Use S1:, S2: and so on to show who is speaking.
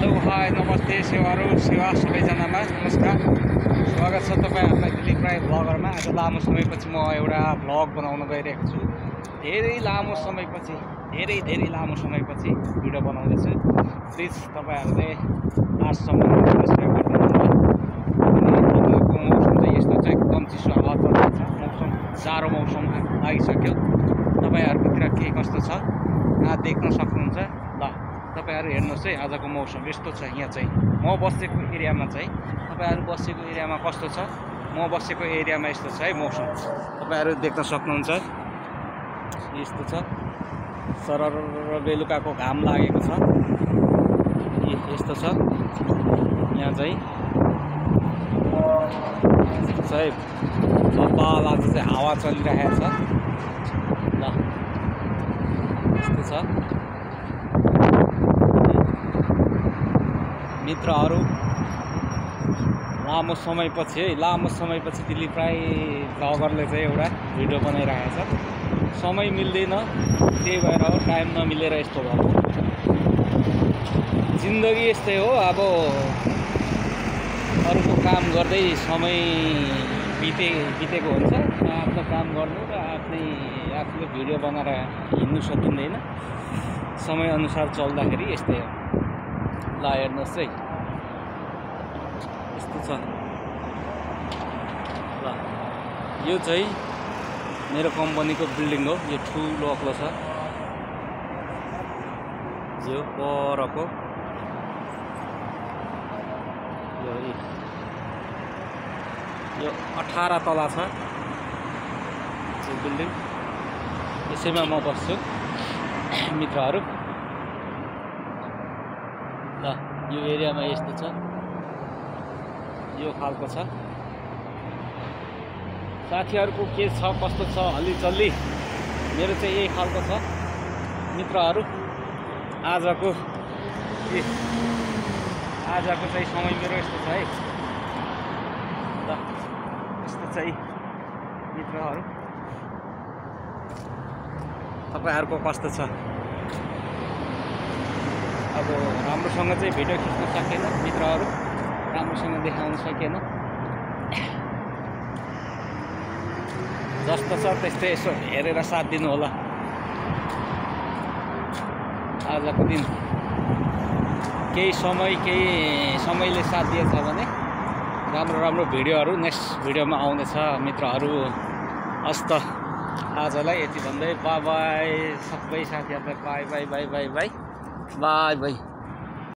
S1: Hello hi नमस्ते सेवाहरू सेवा सबैजनामा नमस्कार स्वागत छ तपाईहरुलाई दिलीप राई ब्लगरमा। आज लामो समयपछि म एउटा ब्लग बनाउन गइरहेको छु। धेरै लामो समयपछि भिडियो बनाउँदैछु। प्लिज तपाईहरुले लास्टसम्म सब्स्क्राइब गरिदिनु होला। मौसम चाहिँ यस्तो छ, एकदम चिसो हावा चलिरहेको छ। मौसम जाडो मौसम लागिसक्यो। तपाईहरुकोतिर के कस्तो छ यहाँ देख्न सक्नुहुन्छ। ल तपाईहरु हेर्नुस् है, आजको मौसम यस्तो छ। यहाँ चाहिँ म बसेको एरियामा चाहिँ, तपाईहरु बसेको एरियामा कस्तो छ, म बसेको एरियामा यस्तो छ है मौसम। तपाईहरु देख्न सक्नुहुन्छ यस्तो छ। सरर बेलुकाको घाम लागेको छ, यस्तो छ। यहाँ चाहिँ बब्बाल आज चाहिँ हावा चलिरहेको छ। ल यस्तो छ मित्रहरू। लामो समयपछि दिलीप राई ब्लगरले चाहिँ एउटा भिडियो बनाइरहेको छ। समय मिल्दैन, त्यही भएर टाइम नमिलेर यस्तो भएको। जिन्दगी यस्तै हो। अब अरूको काम गर्दै समय बितेको हुन्छ। आफ्नो काम गर्नु र आफूले भिडियो बनाएर हिँड्नु सकिँदैन। समय अनुसार चल्दाखेरि यस्तै हो। ल हेर्नुहोस् है, यस्तो छ। ल यो चाहिँ मेरो कम्पनीको बिल्डिङ हो। यो ठुलो अग्लो छ। यो परको यो 18 तला छ यो बिल्डिङ। यसैमा म बस्छु मित्रहरू। ल यो एरियामा यस्तो छ, यो खालको छ। साथीहरुको के छ कस्तो छ हल्लीचल्ली, मेरो चाहिँ यही खालको छ मित्रहरू। आजको चाहिँ समय मेरो यस्तो छ है। ल यस्तो चाहिँ मित्रहरू, तपाईहरुको कस्तो छ। अब राम्रोसँग चाहिँ भिडियो खिच्न सकेन मित्रहरू, राम्रोसँग देखाउन सकेन। जस्तो छ त्यस्तै यसो हेरेर साथ दिनु होला। आजको दिन केही समयले साथ दिएछ भने राम्रो भिडियोहरू नेक्स्ट भिडियोमा आउनेछ मित्रहरू। हस्त आजलाई यति भन्दै बाई बाई सबै साथीहरुलाई बाई बाई।